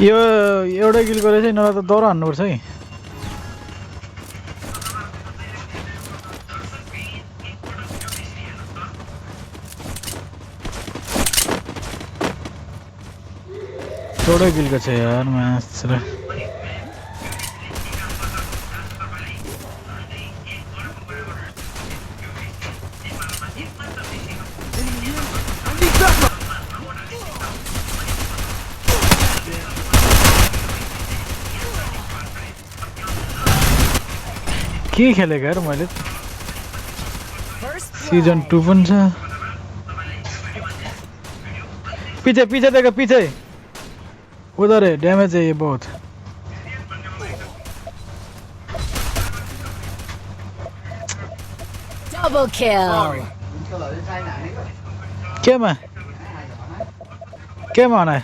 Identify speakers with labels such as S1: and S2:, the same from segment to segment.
S1: यो एउटै किल गरेछ यिनीहरूलाई त दौरा हान्नुपर्छ है एउटै किल गर्छ यार म्याच र के खेलेको यार मैले सीजन 2 पनि छ पीछे पीछे देखो पीछे उधर है डैमेज है ये बहुत
S2: Double kill.
S1: क्या माना है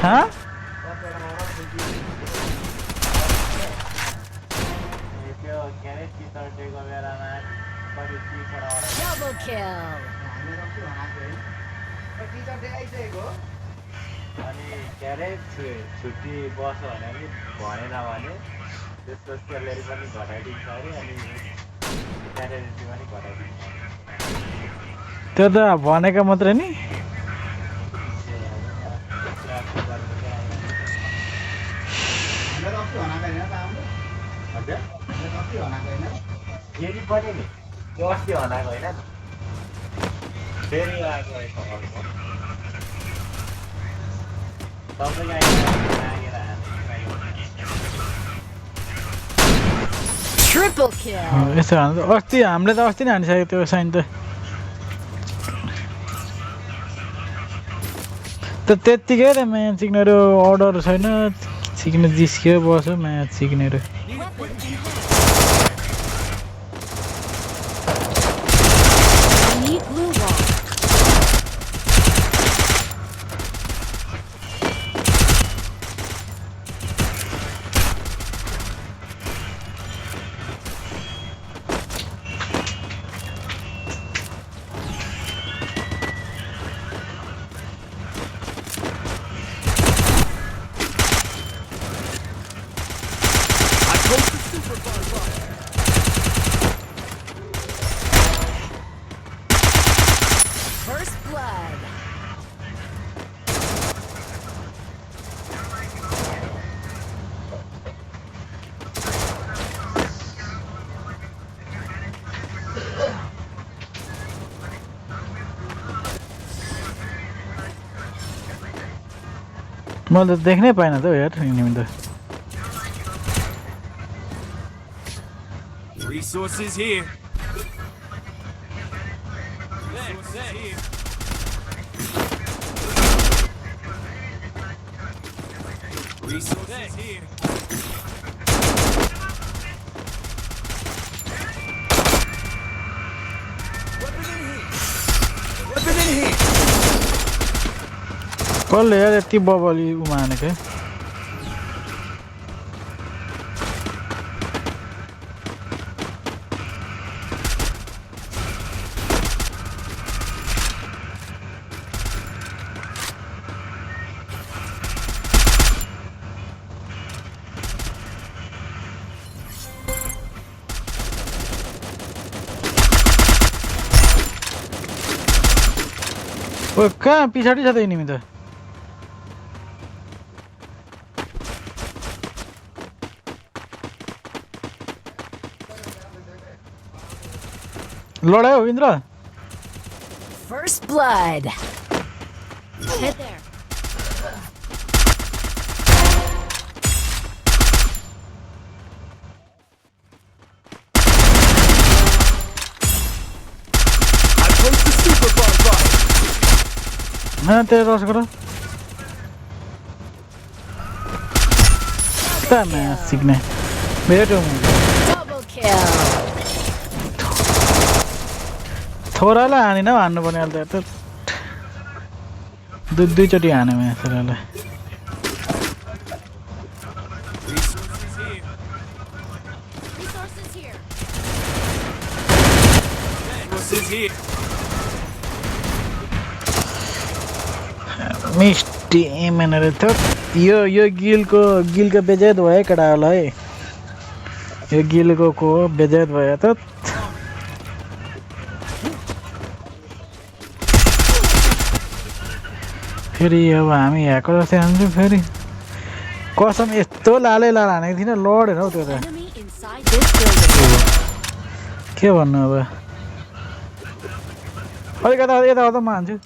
S1: हाँ
S2: Double kill.
S3: अनि के अरे छुट्टी बस्यो भने पनि भनेन भने त्यसको स्यालेरी पनि घटाइदिन्छ अरे अनि स्यालेरी पनि घटाइदिन्छ
S1: त्यो त भनेको मात्रै नि
S3: फेरि पनि नि त्यो अस्ति हनाएको होइन फेरि आएको
S2: Triple kill.
S1: यसो हाल्नु अस्ति हामीले त अस्ति नै हानिसकेको त्यो साइन त त्यत्तिकै त म्याच सिक्नेहरू अर्डर छैन सिक्न जिस्कियो बस्यो match सिक्नेहरू
S2: Need blue wall. First blood.
S1: मैले त देख्नै पाइनँ त यार यिनीहरू त
S4: Resources here. Resources here. Weapon in here.
S1: कसले यार यति बबली उमानेको है ओ कहाँ पछाडि छ त यिनी त लडायो Indra
S2: First blood. Hit there.
S4: I placed the super bonfire.
S1: हाँ तेरे रस करो क्या मैं सीखने बेटो
S2: Double kill.
S1: थोरालाई हानेन हान्नु पर्ने अहिले त दुईचोटि हाने मैं थोरालाई
S4: Resources here.
S2: Resources here.
S4: Resources here.
S1: मिस्टी एमएनर त यो गिलको बेजेत भयो केटाहरु है यो गिलको को बेजेत भयो त फेरि अब हामी ह्याकर जस्तै हान्छौँ फेरि कसम यस्तो लाले लाल हानेको थिइनँ लडेन हौ त्यो त
S2: Enemy inside this building.
S1: के भन्नु अब अलिक यता म हान्छु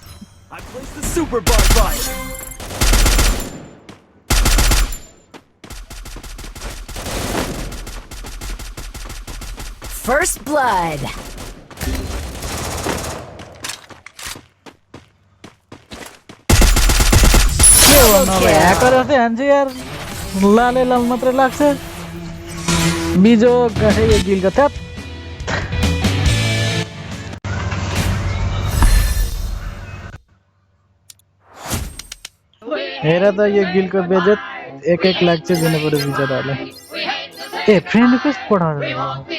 S4: I placed the super barbite.
S2: First blood.
S1: के भन्नु अब ह्याकर जस्तै हान्छु यार लाले लाल मात्रै लाग्छ बिजो गाँठै यो गिलको थ्याप हेर त यो गिलको बेजेत एक लाख चाहिँ दिनु पर्यो बिचराहरूलाई ए फ्रेन्ड रिक्वेस्ट पठाउँछ